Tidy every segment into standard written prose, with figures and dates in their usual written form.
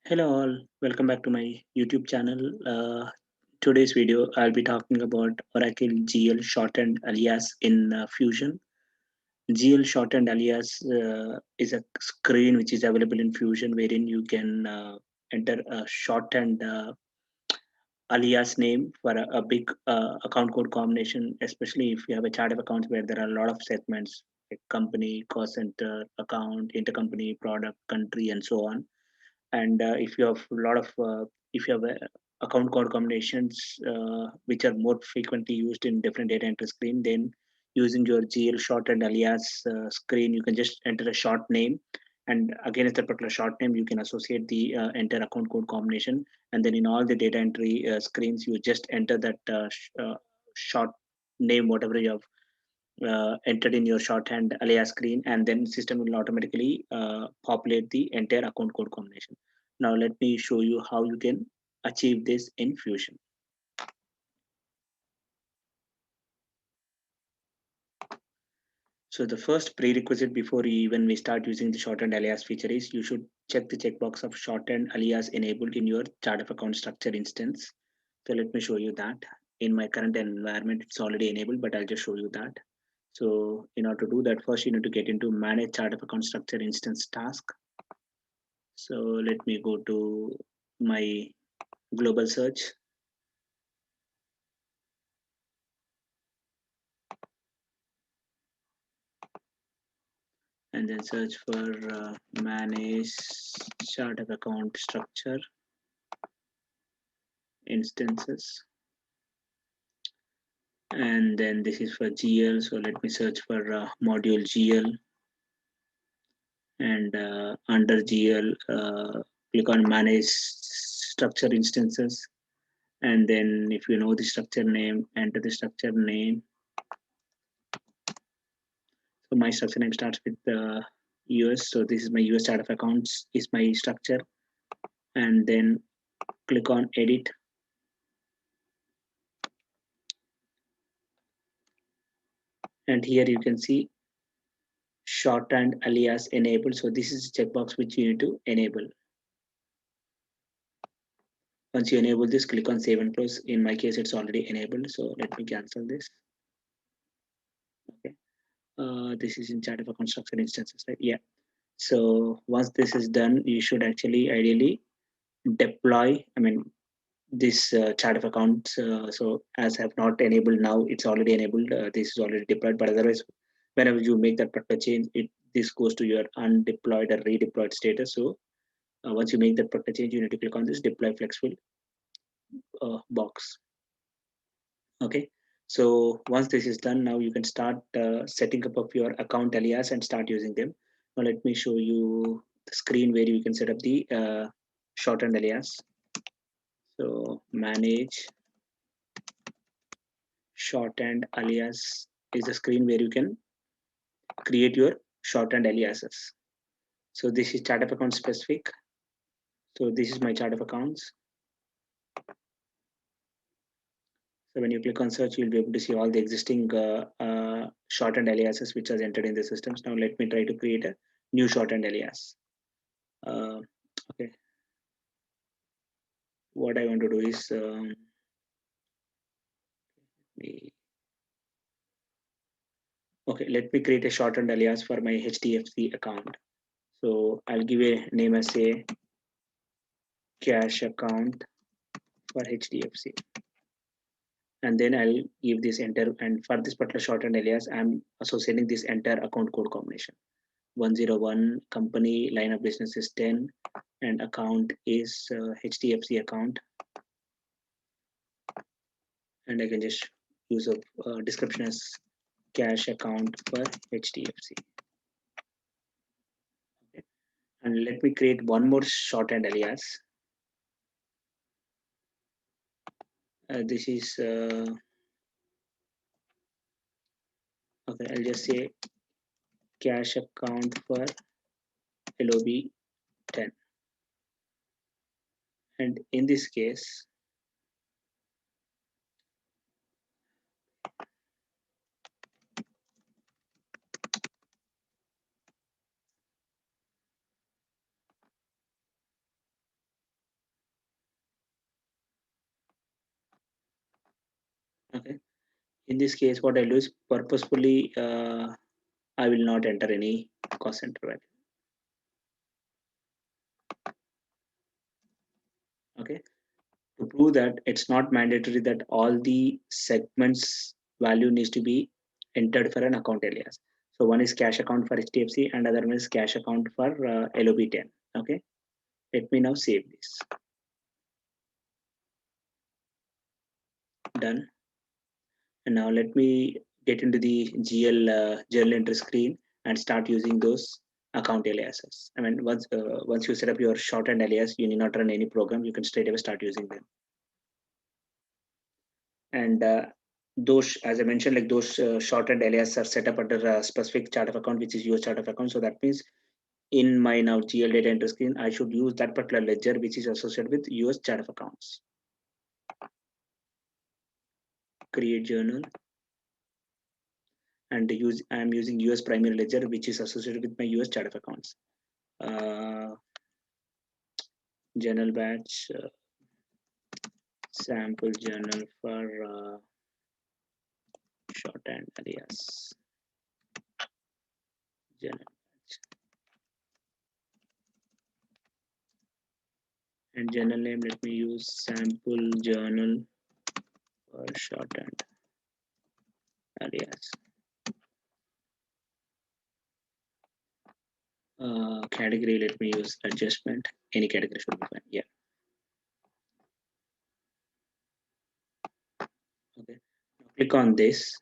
Hello all, welcome back to my YouTube channel. Today's video I'll be talking about Oracle GL Shorthand Alias in Fusion. GL Shorthand Alias is a screen which is available in Fusion wherein you can enter a shorthand alias name for a big account code combination, especially if you have a chart of accounts where there are a lot of segments like company, cost center, account, intercompany, product, country, and so on. And if you have a lot of if you have account code combinations which are more frequently used in different data entry screen, then using your GL short and alias screen, you can just enter a short name, and against that particular short name you can associate the entire account code combination, and then in all the data entry screens you just enter that short name whatever you have entered in your shorthand alias screen, and then system will automatically populate the entire account code combination. Now let me show you how you can achieve this in Fusion. So the first prerequisite before we start using the shorthand alias feature is you should check the checkbox of shorthand alias enabled in your chart of account structure instance. So let me show you that. In my current environment, it's already enabled, but I'll just show you that. So in order to do that, first you need to get into manage chart of account structure instance task. So let me go to my global search, and then search for manage chart of account structure instances, and then this is for GL. So let me search for module GL, and under GL click on manage structure instances, and then if you know the structure name, enter the structure name. So my structure name starts with US, so this is my US chart of accounts is my structure, and then click on edit, and here you can see shorthand alias enabled. So this is a checkbox which you need to enable. Once you enable this, click on save and close. In my case, it's already enabled, so let me cancel this. Okay, this is in chart of account structure instances, right? Yeah. So once this is done, you should actually ideally deploy. I mean, this chart of accounts. So as I have not enabled now, it's already enabled. This is already deployed, but otherwise, whenever you make that particular change, this goes to your undeployed or redeployed status. So once you make that particular change, you need to click on this deploy flexible box. Okay. So once this is done, now you can start setting up of your account alias and start using them. Now let me show you the screen where you can set up the shorthand alias. So manage shorthand alias is the screen where you can create your shorthand aliases. So this is chart of account specific. So this is my chart of accounts. So when you click on search, you'll be able to see all the existing shorthand aliases which are entered in the systems. Now let me try to create a new shorthand alias. Uh, okay, what I want to do is okay, let me create a shorthand alias for my HDFC account. So I'll give a name as a cash account for HDFC, and then I'll give this enter, and for this particular shorthand alias I'm associating this entire account code combination. 101 company line of business is 10 and account is HDFC account, and I can just use a description as cash account for HDFC. Okay. And let me create one more shorthand alias. This is okay, I'll just say cash account for LOB 10, and in this case Okay. In this case, what I'll do is purposefully I will not enter any cost center value. Okay. To prove that it's not mandatory that all the segments value needs to be entered for an account alias. So one is cash account for HDFC and other one is cash account for LOB10. Okay. Let me now save this. Done. And now let me get into the GL journal entry screen and start using those account aliases. I mean, once you set up your shorthand alias, you need not run any program. You can straight away start using them. And those, as I mentioned, like those shorthand alias are set up under a specific chart of account, which is US chart of account. So that means in my now GL data entry screen, I should use that particular ledger which is associated with US chart of accounts. Create journal. And I'm using US primary ledger, which is associated with my US chart of accounts. Journal batch, sample journal for shorthand alias. Journal batch. And journal name, let me use sample journal for shorthand alias. Category, let me use adjustment. Any category should be fine. Yeah. Okay. Now click on this.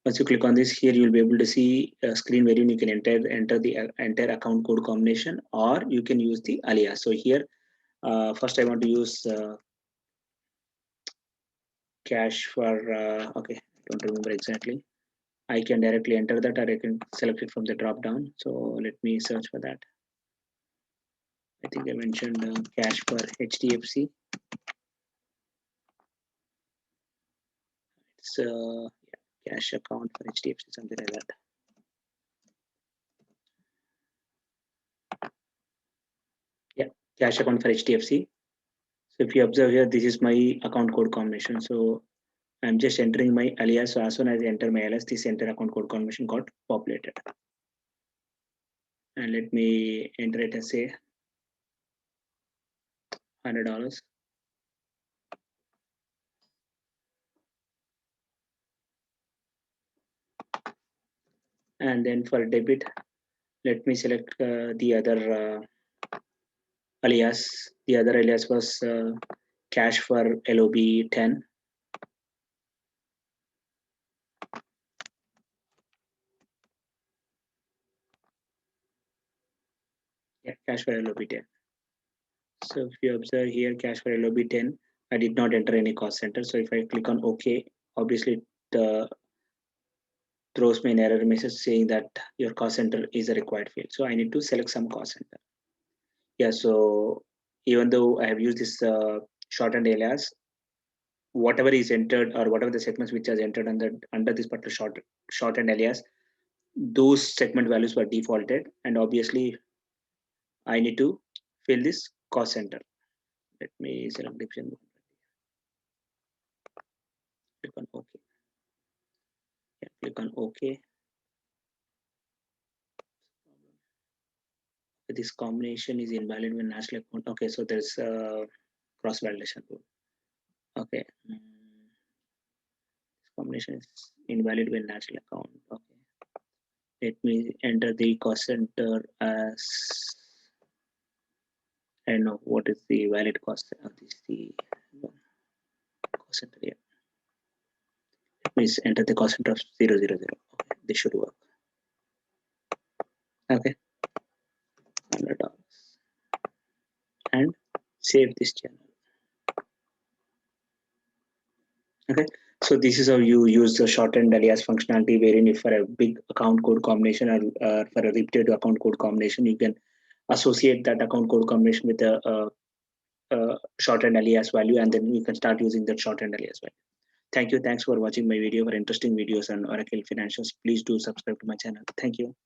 Once you click on this, here you will be able to see a screen wherein you can enter the entire account code combination, or you can use the alias. So here, first I want to use cash for okay, I don't remember exactly. I can directly enter that, or I can select it from the drop down. So let me search for that. I think I mentioned cash for HDFC. It's yeah, cash account for HDFC, something like that. Yeah, cash account for HDFC. So if you observe here, this is my account code combination. So I'm just entering my alias. So as soon as I enter my alias, this enter account code combination got populated. And let me enter it as say $100. And then for debit, let me select the other alias. The other alias was cash for LOB 10. Yeah, cash for LOB 10. So if you observe here, cash for LOB 10, I did not enter any cost center. So if I click on OK, obviously the throws me an error message saying that your cost center is a required field. So I need to select some cost center. Yeah, so even though I have used this shorthand alias, whatever is entered or whatever the segments which are entered under this particular shorthand alias, those segment values were defaulted, and obviously I need to fill this cost center. Let me select division. Click on OK. Yeah, click on OK. This combination is invalid when national account. Okay, so there's a cross validation rule. Okay. This combination is invalid when national account. Okay. Let me enter the cost center as I don't know what is the valid cost center. This is the cost center here. Let me enter the cost center of 000. Okay, this should work. Okay, $100 and save this channel. Okay, so this is how you use the shorthand alias functionality, wherein if for a big account code combination or for a repetitive account code combination, you can associate that account code combination with a shorthand alias value, and then you can start using that shorthand alias value. Thank you. Thanks for watching my video. For interesting videos on Oracle Financials, please do subscribe to my channel. Thank you.